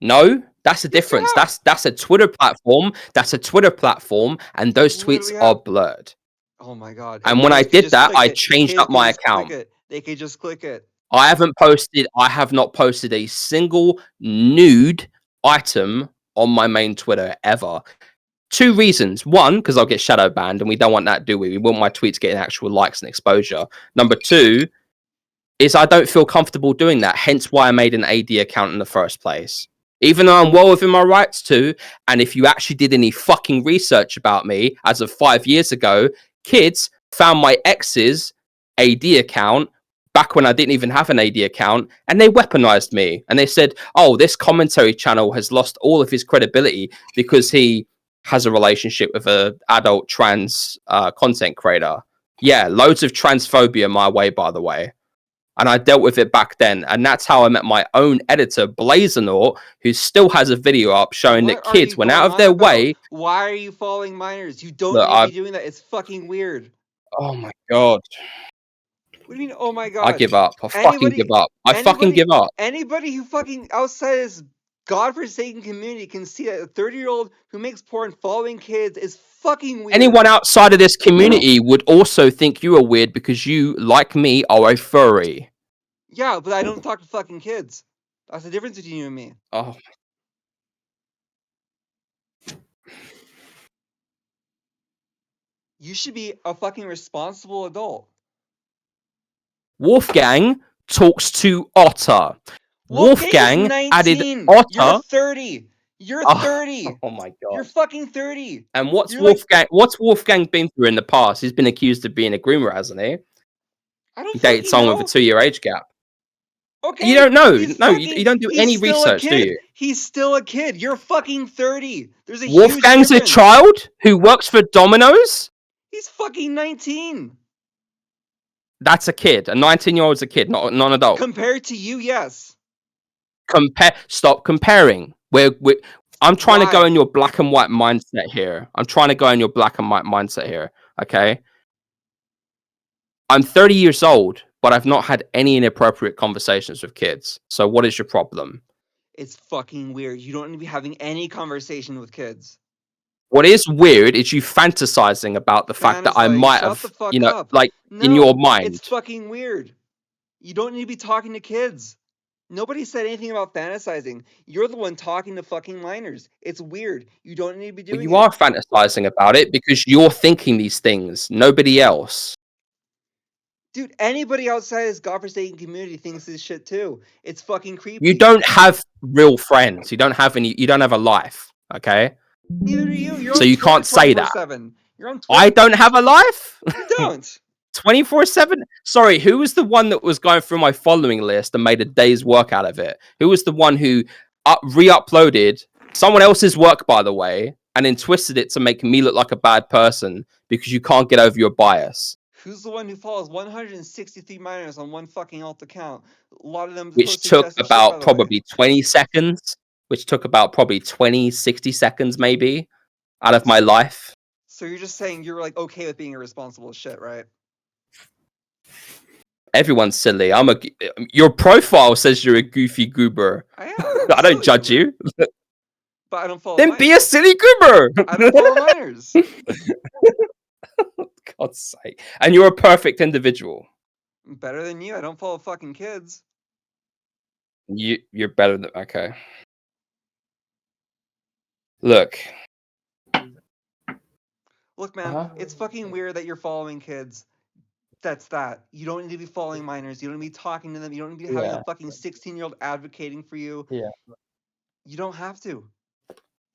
No, that's the Yes, you difference. have. That's a Twitter platform. That's a Twitter platform, and those tweets Literally are have. blurred. Oh my god. And when I Kids could did just that, click I it. changed Kids up could my just click account. it. They could just click it. I have not posted a single nude item on my main Twitter ever. 2 reasons. 1, because I'll get shadow banned, and we don't want that, do we? We want my tweets getting actual likes and exposure. Number 2 is I don't feel comfortable doing that, hence why I made an AD account in the first place. Even though I'm well within my rights to, and if you actually did any fucking research about me as of 5 years ago, kids found my ex's AD account back when I didn't even have an AD account, and they weaponized me. And they said, oh, this commentary channel has lost all of his credibility because he has a relationship with an adult trans content creator. Yeah, loads of transphobia my way, by the way. And I dealt with it back then. And that's how I met my own editor, Blazernaut, who still has a video up showing that kids went out of their way. Why are you following minors? You don't Look, need to be doing that. It's fucking weird. Oh my god. What do you mean, oh my god? I give up. I fucking give up. I fucking give up. Anybody who fucking outside this godforsaken community can see that a 30-year-old who makes porn following kids is fucking weird. Anyone outside of this community would also think you are weird because you, like me, are a furry. Yeah, but I don't talk to fucking kids. That's the difference between you and me. Oh. You should be a fucking responsible adult. Wolfgang talks to Otter. Wolfgang added Otter. You're 30. You're 30. Oh my god. You're fucking 30. And what's You're Wolfgang? What's Wolfgang been through in the past? He's been accused of being a groomer, hasn't he? I don't He dated someone with a 2-year age gap. Okay. You don't know. No, you don't do any research, do you? He's still a kid. You're fucking 30. There's a Wolfgang's huge a child who works for Domino's? He's fucking 19. That's a kid. A 19-year-old's a kid, not an adult. Compared to you, yes. Stop comparing. I'm trying to go in your black and white mindset here. Okay? I'm 30 years old, but I've not had any inappropriate conversations with kids. So what is your problem? It's fucking weird. You don't need to be having any conversation with kids. What is weird is you fantasizing about the fact that I might have, in your mind. It's fucking weird. You don't need to be talking to kids. Nobody said anything about fantasizing. You're the one talking to fucking minors. It's weird. You don't need to be doing it. You are fantasizing about it because you're thinking these things. Nobody else. Dude, anybody outside this godforsaken community thinks this shit too. It's fucking creepy. You don't have real friends. You don't have a life. Okay? Neither do you. You're so on you can't say that. You're on Twitter. I don't have a life? You don't. 24/7? Sorry, who was the one that was going through my following list and made a day's work out of it? Who was the one who re-uploaded someone else's work, by the way, and then twisted it to make me look like a bad person because you can't get over your bias. Who's the one who follows 163 minors on one fucking alt account? A lot of them Which posting took chesty shit, by about the way. probably 20 seconds. Which took about probably 20, 60 seconds maybe out of my life. So you're just saying you're like okay with being irresponsible as shit, right? Everyone's silly. Your profile says you're a goofy goober. I am. I don't judge you. But I don't follow Then minors. be a silly goober. I don't follow minors. God's sake. And you're a perfect individual. I'm better than you. I don't follow fucking kids. You're better than okay. Look. Look, man, it's fucking weird that you're following kids. That's that. You don't need to be following minors. You don't need to be talking to them. You don't need to be having a fucking 16-year-old advocating for you. Yeah. You don't have to.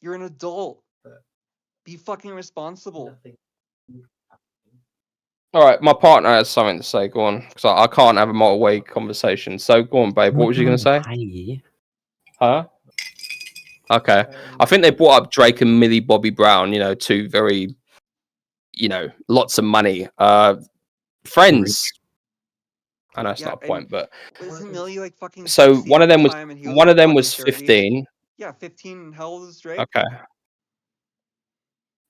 You're an adult. Be fucking responsible. All right, my partner has something to say. Go on, because I can't have a multi-way conversation. So go on, babe. What was you going to say? Huh? Okay. I think they brought up Drake and Millie Bobby Brown, two very, lots of money. Friends. I know it's not a point, but isn't Millie like fucking so 60 one of at them the was time and he was one like of them fucking was 30? 15. Yeah, 15. How old is Drake? Okay.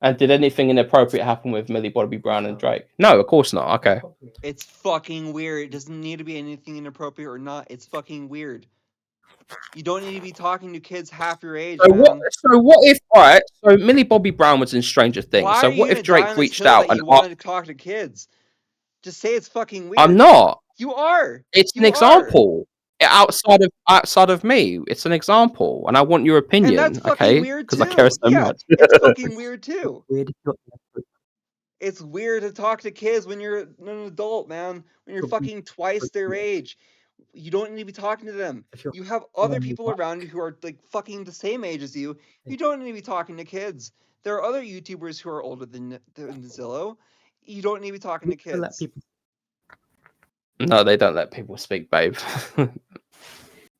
And did anything inappropriate happen with Millie Bobby Brown and Drake? No, of course not. Okay. It's fucking weird. It doesn't need to be anything inappropriate or not. It's fucking weird. You don't need to be talking to kids half your age, So man. what if, alright, so Millie Bobby Brown was in Stranger Things. Why So are you what if gonna die Drake on this reached hill out that and you wanted to talk to kids? Just say it's fucking weird. I'm not. You are. It's You an are. example. Outside of me, it's an example, and I want your opinion. And that's fucking okay? weird Because I care too. so Yeah, much. it's fucking weird too. It's weird to talk to kids when you're an adult, man. When you're fucking twice their age. You don't need to be talking to them. You have other people around you who are like fucking the same age as you. You don't need to be talking to kids. There are other YouTubers who are older than Zillow. You don't need to be talking to kids. No, they don't let people speak, babe.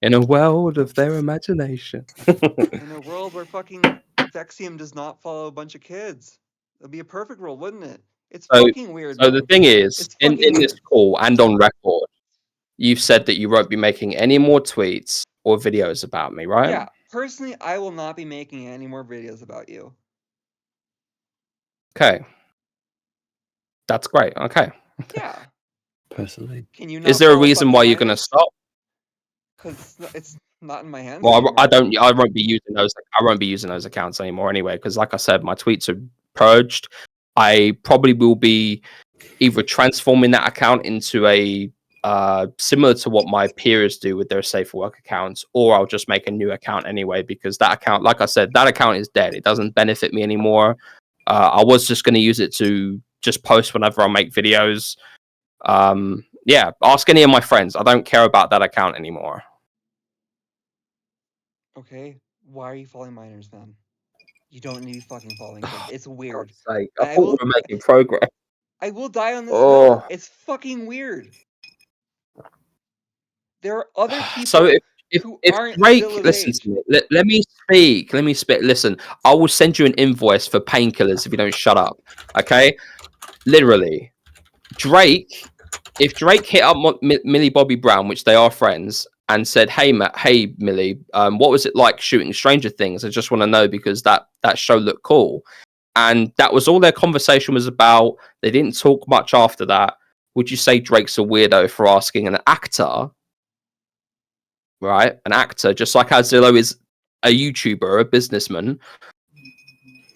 In a world of their imagination. In a world where fucking Vexium does not follow a bunch of kids. It'd be a perfect world, wouldn't it? It's fucking weird. So the thing is, in weird. this call and on record, you've said that you won't be making any more tweets or videos about me, right? Yeah, personally, I will not be making any more videos about you. Okay. That's great. Okay. Yeah. Personally. Can you not Is there a follow reason fucking why you're going to minors? stop? Because it's not in my hands. Well, anymore. I won't be using those. I won't be using those accounts anymore anyway. Because, like I said, my tweets are purged. I probably will be either transforming that account into a similar to what my peers do with their safe for work accounts, or I'll just make a new account anyway. Because that account, like I said, that account is dead. It doesn't benefit me anymore. I was just going to use it to just post whenever I make videos. Yeah, ask any of my friends. I don't care about that account anymore. Okay, why are you following minors then? You don't need to be fucking following kids. It's weird. I I thought will- we were making progress. I will die on this Oh. hill. It's fucking weird. There are other people So if who if aren't Drake, Zillow's listen age. to me. Let me speak. Let me speak. Listen, I will send you an invoice for painkillers if you don't shut up. Okay, literally, Drake. If Drake hit up Millie Bobby Brown, which they are friends, and said, "Hey, hey Millie, what was it like shooting Stranger Things? I just want to know because that show looked cool." And that was all their conversation was about. They didn't talk much after that. Would you say Drake's a weirdo for asking an actor? Right, an actor, just like how Zillow is a YouTuber, a businessman.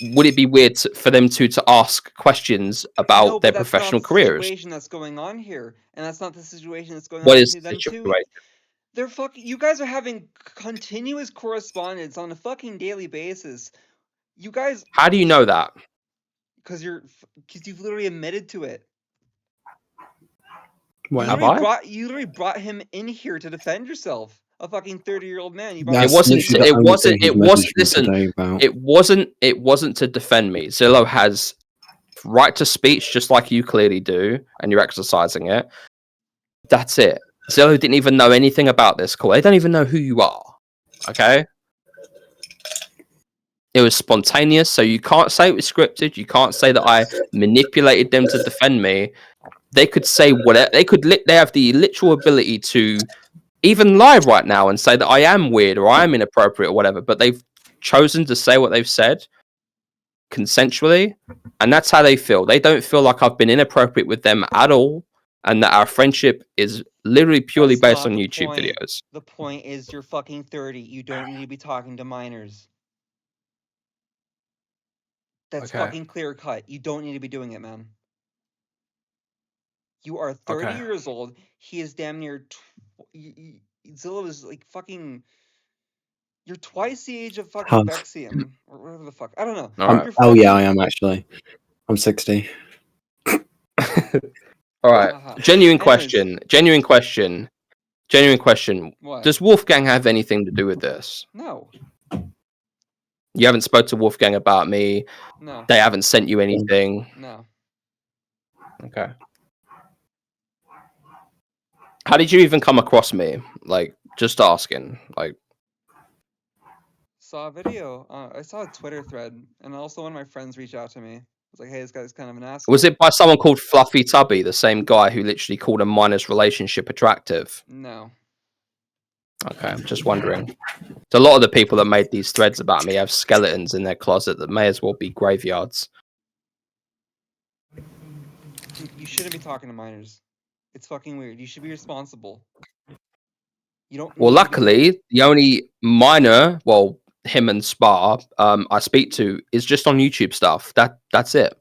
Would it be weird for them to ask questions about No, their but that's professional not careers? The situation that's going on here, and that's not the situation that's going What on is to the them too. situation? They're fucking. You guys are having continuous correspondence on a fucking daily basis. You guys, How do you know that? because you've literally admitted to it. Well, Have I? You literally brought him in here to defend yourself. A fucking 30-year-old man. You brought That's It wasn't. literally the It only wasn't. thing It he's wasn't. messaged me Listen. today about. It wasn't to defend me. Zillow has right to speech, just like you clearly do, and you're exercising it. That's it. Zillow didn't even know anything about this call. They don't even know who you are. Okay. It was spontaneous, so you can't say it was scripted. You can't say that I manipulated them to defend me. They could say whatever. They have the literal ability to even lie right now and say that I am weird or I am inappropriate or whatever. But they've chosen to say what they've said consensually, and that's how they feel. They don't feel like I've been inappropriate with them at all, and that our friendship is literally purely That's based not on the YouTube point. videos. The point is you're fucking 30. You don't need to be talking to minors. That's Okay. fucking clear cut. You don't need to be doing it, man. You are 30 Okay. years old. He is damn near. Zillow is like fucking. You're twice the age of fucking Half. Vexium. Or whatever the fuck. I don't know. All right. You're Oh yeah, I fucking- am actually. I'm 60. All right. Haha. Genuine Anyways. question. What? Does Wolfgang have anything to do with this? No. You haven't spoke to Wolfgang about me. No. They haven't sent you anything. No. Okay. How did you even come across me? Like, just asking. Like, Saw a video. I saw a Twitter thread, and also one of my friends reached out to me. I was like, "Hey, this guy's kind of an asshole." was it by someone called Fluffy Tubby, the same guy who literally called a minor's relationship attractive? No. Okay, I'm just wondering. So a lot of the people that made these threads about me have skeletons in their closet that may as well be graveyards. Dude, you shouldn't be talking to minors. It's fucking weird. You should be responsible. You don't. Well, need to be doing- luckily, the only minor, well, him and Spa, I speak to is just on YouTube stuff. That's it.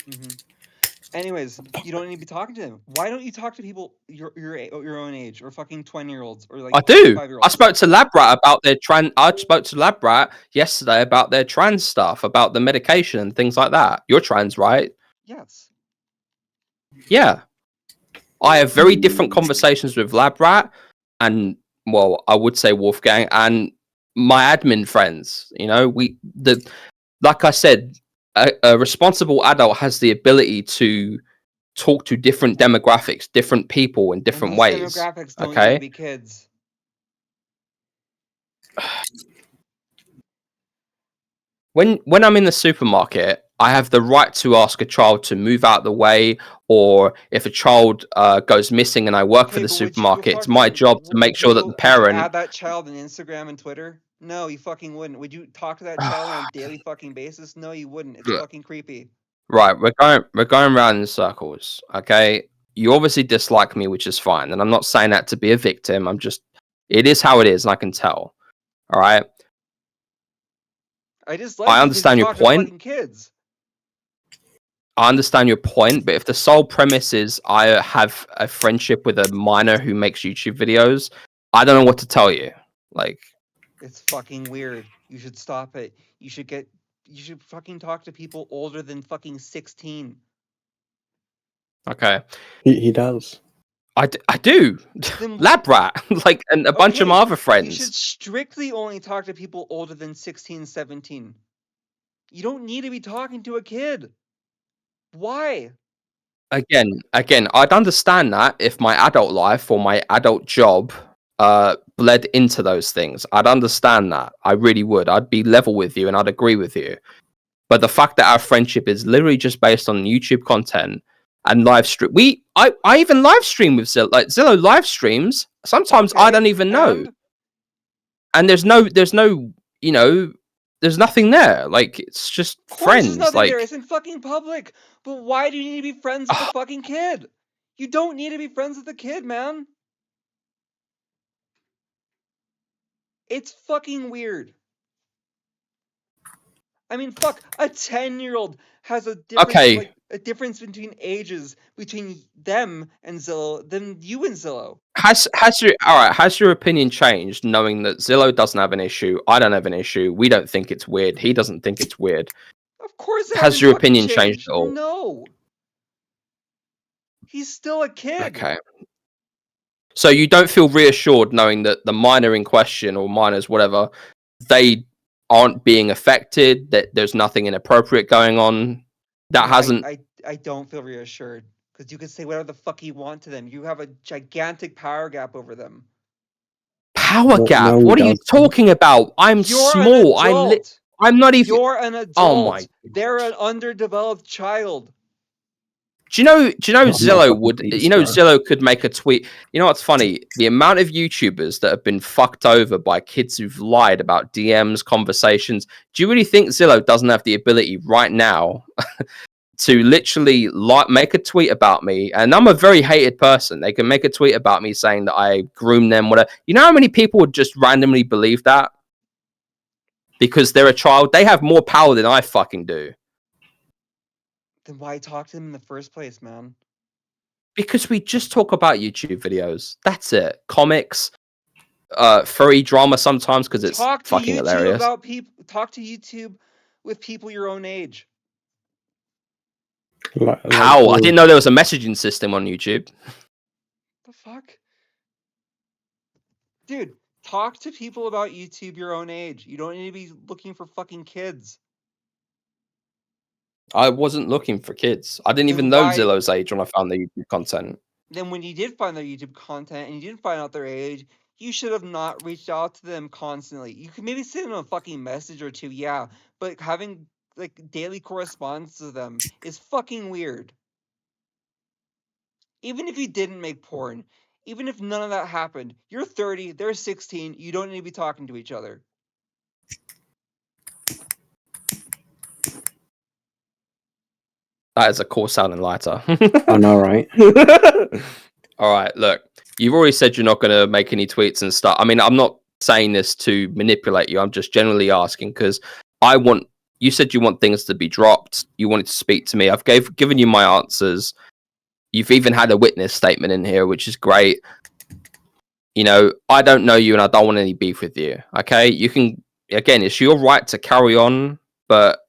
Mhm. Anyways, you don't need to be talking to them. Why don't you talk to people your own age or fucking 20-year-olds or like I do. 5-year-olds? I spoke to Labrat about their I spoke to Labrat yesterday about their trans stuff, about the medication and things like that. You're trans, right? Yes. Yeah. I have very different conversations with Labrat and, well, I would say Wolfgang and my admin friends. You know, like I said, a responsible adult has the ability to talk to different demographics, different people in different And ways. those demographics don't need Okay. to be kids. When I'm in the supermarket, I have the right to ask a child to move out the way, or if a child goes missing and I work for Okay, the but would you supermarket, it's my fucking- job to make sure that the would you parent. add that child on Instagram and Twitter? No, you fucking wouldn't. Would you talk to that child on a daily fucking basis? No, you wouldn't. It's Look. fucking creepy. Right, we're going around in circles. Okay, you obviously dislike me, which is fine, and I'm not saying that to be a victim. It is how it is, and I can tell. All right. I just like. I understand your point. Kids. I understand your point, but if the sole premise is I have a friendship with a minor who makes YouTube videos, I don't know what to tell you. Like, It's fucking weird. You should stop it. You should fucking talk to people older than fucking 16. okay, He does. I do. Then Labrat, like, and a bunch of my Okay, other You friends. should strictly only talk to people older than 16, 17. You don't need to be talking to a kid. Why? Again, I'd understand that if my adult life or my adult job bled into those things. I'd understand that. I really would. I'd be level with you and I'd agree with you. But the fact that our friendship is literally just based on YouTube content and live stream, I even live stream with Zillow. Like Zillow live streams. Sometimes I Okay, don't even know. and And there's no, you know, there's nothing there. Like it's just of course there's friends. nothing Like there. It's in fucking public. But why do you need to be friends with the fucking kid? You don't need to be friends with the kid, man. It's fucking weird. I mean, fuck, a 10-year-old has a difference, Okay. like, a difference between ages between them and Zillow than you and Zillow. has your opinion changed knowing that Zillow doesn't have an issue, I don't have an issue, we don't think it's weird, he doesn't think it's weird. Of course, it Has hasn't your fucking opinion changed at all? No. He's still a kid. Okay. So you don't feel reassured knowing that the minor in question or minors, whatever, they aren't being affected, that there's nothing inappropriate going on. That No, hasn't. I don't feel reassured because you can say whatever the fuck you want to them. You have a gigantic power gap over them. Power No, gap. no, What are he you doesn't. talking about? I'm You're small. an adult. I'm not even. You're an adult. Oh my! They're an underdeveloped child. Do you know not Zillow fucking would? beast, You know bro. Zillow could make a tweet. You know what's funny? The amount of YouTubers that have been fucked over by kids who've lied about DMs, conversations. Do you really think Zillow doesn't have the ability right now to literally make a tweet about me? And I'm a very hated person. They can make a tweet about me saying that I groom them, whatever. You know how many people would just randomly believe that because they're a child? They have more power than I fucking do. Then why talk to them in the first place, man? Because we just talk about YouTube videos. That's it. Comics, furry drama sometimes because it's Talk to fucking YouTube hilarious. about people. Talk to YouTube with people your own age. How? I didn't know there was a messaging system on YouTube. The fuck? Dude, talk to people about YouTube your own age. You don't need to be looking for fucking kids. I wasn't looking for kids. I didn't Then even know why- Zillow's age when I found the YouTube content. Then when you did find their YouTube content and you didn't find out their age, you should have not reached out to them constantly. You could maybe send them a fucking message or two, yeah, but having like daily correspondence with them is fucking weird. Even if you didn't make porn, even if none of that happened, you're 30, they're 16, you don't need to be talking to each other. That is a cool sounding lighter. I know, right? All right, look, you've already said you're not going to make any tweets and stuff. I mean, I'm not saying this to manipulate you. I'm just generally asking because you said you want things to be dropped. You wanted to speak to me. I've given you my answers. You've even had a witness statement in here, which is great. You know, I don't know you and I don't want any beef with you. Okay. You can, again, it's your right to carry on, but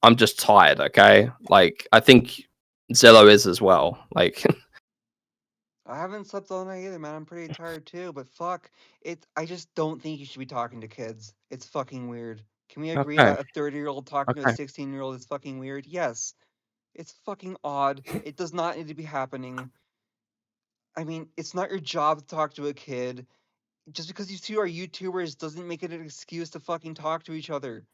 I'm just tired. Okay. Like, I think Zillow is as well. Like, I haven't slept all night either, man. I'm pretty tired too, but fuck it. I just don't think you should be talking to kids. It's fucking weird. Can we agree Okay. that a 30-year-old talking to a Okay. 16-year-old is fucking weird? Yes. It's fucking odd. It does not need to be happening. I mean, it's not your job to talk to a kid. Just because you two are YouTubers doesn't make it an excuse to fucking talk to each other.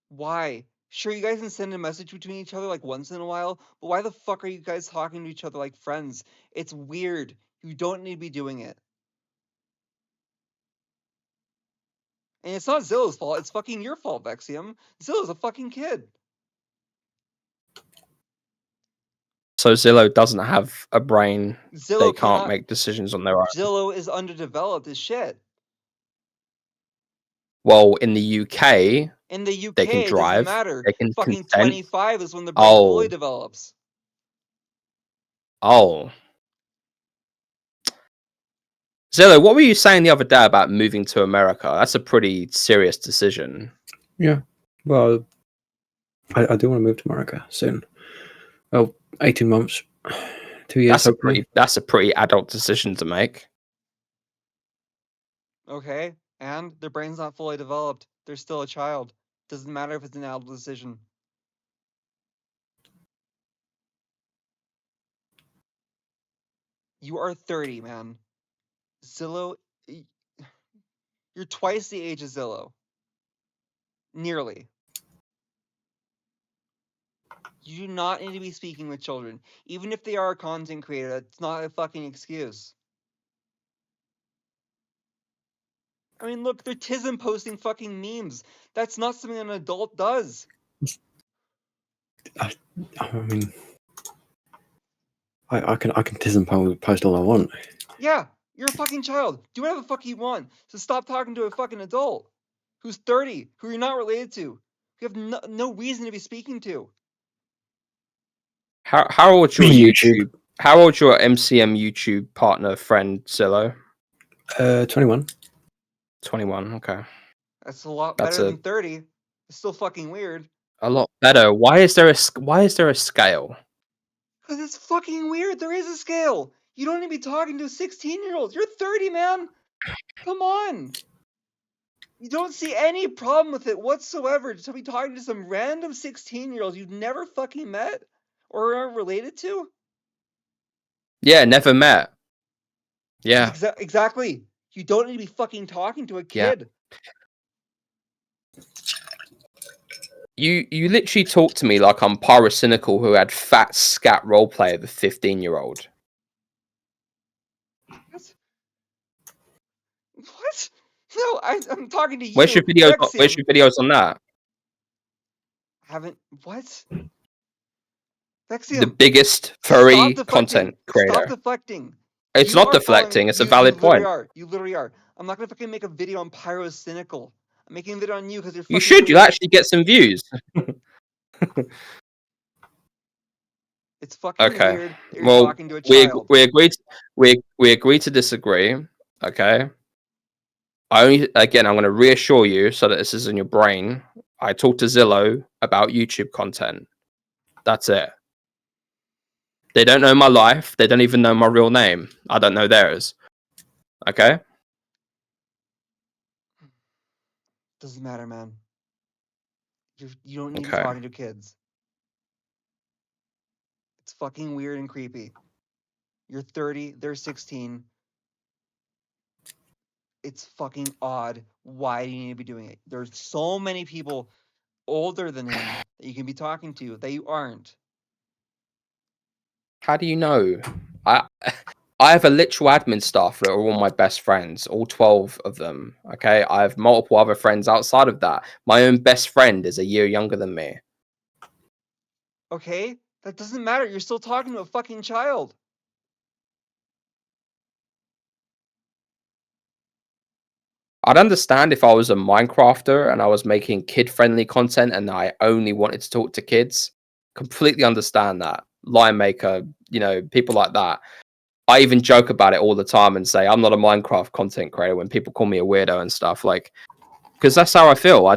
Why? Sure, you guys can send a message between each other like once in a while, but why the fuck are you guys talking to each other like friends? It's weird. You don't need to be doing it. And it's not Zillow's fault, it's fucking your fault, Vexium. Zillow's a fucking kid. so Zillow doesn't have a brain. Zillow They can't cannot- make decisions on their own. Zillow is underdeveloped as shit. Well, in the UK, In the UK, they can it drive. doesn't matter. They can Fucking consent. 25 is when the brain fully Oh. develops. Oh. Zillow, what were you saying the other day about moving to America? That's a pretty serious decision. Yeah. Well, I do want to move to America soon. Well, 18 months, 2 years. That's a pretty adult decision to make. Okay, and their brain's not fully developed. They're still a child. Doesn't matter if it's an adult decision. You are 30, man. Zillow, you're twice the age of Zillow. Nearly. You do not need to be speaking with children. Even if they are a content creator, that's not a fucking excuse. I mean, look, they're Tism posting fucking memes. That's not something an adult does. I mean, I can Tism post all I want. Yeah, you're a fucking child. Do whatever the fuck you want. So stop talking to a fucking adult who's 30, who you're not related to, who you have no reason to be speaking to. How old's your YouTube. YouTube? How old's your MCM YouTube partner friend Zillow? 21. 21. Okay, That's a lot That's better a- than 30. It's still fucking weird. a lot better. Why is there a scale? Because it's fucking weird. There is a scale. You don't need to be talking to a 16-year-old. You're 30, man. Come on. You don't see any problem with it whatsoever to be talking to some random 16-year-olds you've never fucking met or are related to? Yeah, never met. Yeah, Exactly. You don't need to be fucking talking to a Yeah. kid. You literally talk to me like I'm Pyrocynical who had fat scat roleplay of a 15-year-old. What? What? No, I'm talking to you, Where's your videos? Where's Vexium. your videos on that? Haven't what? The Vexium, biggest stop furry deflecting. content Stop creator. deflecting. It's You not are following. deflecting. It's a You valid literally point. are. You literally are. I'm not gonna fucking make a video on Pyrocynical. I'm making a video on you because you're fucking You should. weird. You actually get some views. It's fucking Okay. weird that you're Well, talking to a we child. we agreed. We agreed to disagree. Okay. I'm going to reassure you so that this is in your brain. I talked to Zillow about YouTube content. That's it. They don't know my life. They don't even know my real name. I don't know theirs. Okay. Doesn't matter, man. You don't need to be Okay. talking to kids. It's fucking weird and creepy. You're 30, they're 16. It's fucking odd. Why do you need to be doing it? There's so many people older than him that you can be talking to that you aren't. How do you know? I have a literal admin staff that are all my best friends, all 12 of them. Okay. I have multiple other friends outside of that. My own best friend is a year younger than me. Okay? That doesn't matter. You're still talking to a fucking child. I'd understand if I was a Minecrafter and I was making kid-friendly content and I only wanted to talk to kids. Completely understand that. Lion Maker, people like that. I even joke about it all the time and say I'm not a Minecraft content creator when people call me a weirdo and stuff, like, because that's how I feel. I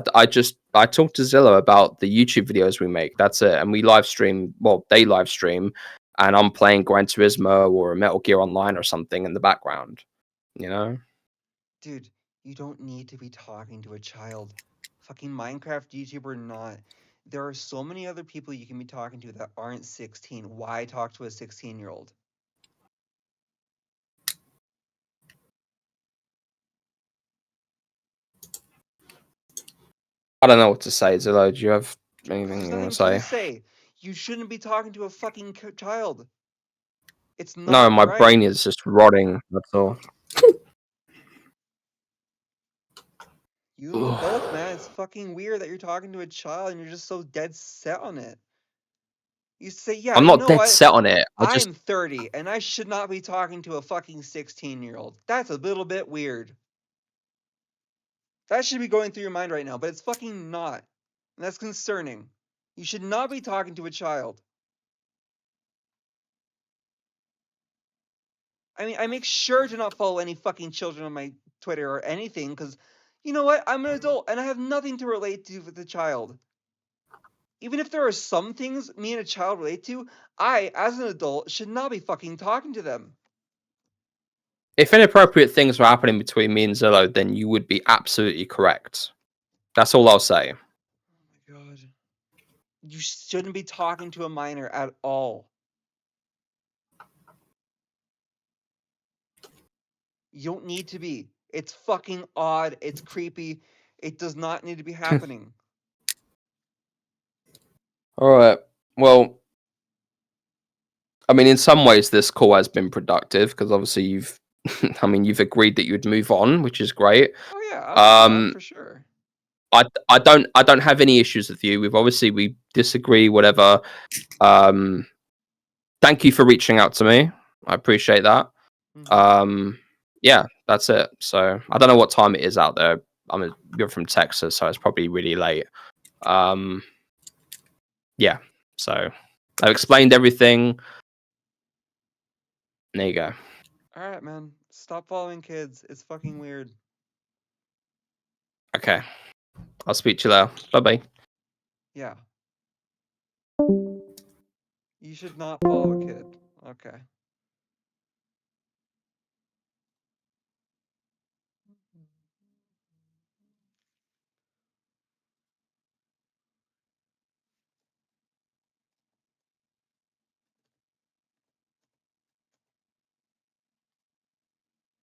talk to Zillow about the YouTube videos we make. That's it, and we live stream. Well, they live stream, and I'm playing Gran Turismo or Metal Gear Online or something in the background. Dude, you don't need to be talking to a child. Fucking Minecraft YouTuber or not. There are so many other people you can be talking to that aren't 16. Why talk to a 16-year-old? I don't know what to say, Zillow. Do you have anything There's you want nothing to to say? say. You shouldn't be talking to a fucking child. It's No, not my right. brain is just rotting. That's all. You and both, man. It's fucking weird that you're talking to a child and you're just so dead set on it. You say, yeah, I'm you not know dead what? set on it. I'm 30 and I should not be talking to a fucking 16-year-old. That's a little bit weird. That should be going through your mind right now, but it's fucking not. And that's concerning. You should not be talking to a child. I mean, I make sure to not follow any fucking children on my Twitter or anything, because you know what? I'm an adult and I have nothing to relate to with a child. Even if there are some things me and a child relate to, I, as an adult, should not be fucking talking to them. If inappropriate things were happening between me and Zillow, then you would be absolutely correct. That's all I'll say. Oh my god. You shouldn't be talking to a minor at all. You don't need to be. It's fucking odd. It's creepy. It does not need to be happening. All right. Well, I mean, in some ways, this call has been productive because obviously you've agreed that you'd move on, which is great. Oh yeah, I'll move on for sure. I don't have any issues with you. We disagree, whatever. Thank you for reaching out to me. I appreciate that. Yeah, that's it. So I don't know what time it is out there. You're from Texas, so it's probably really late. Yeah. So I've explained everything. There you go. All right, man. Stop following kids. It's fucking weird. Okay. I'll speak to you later. Bye-bye. Yeah. You should not follow a kid. Okay.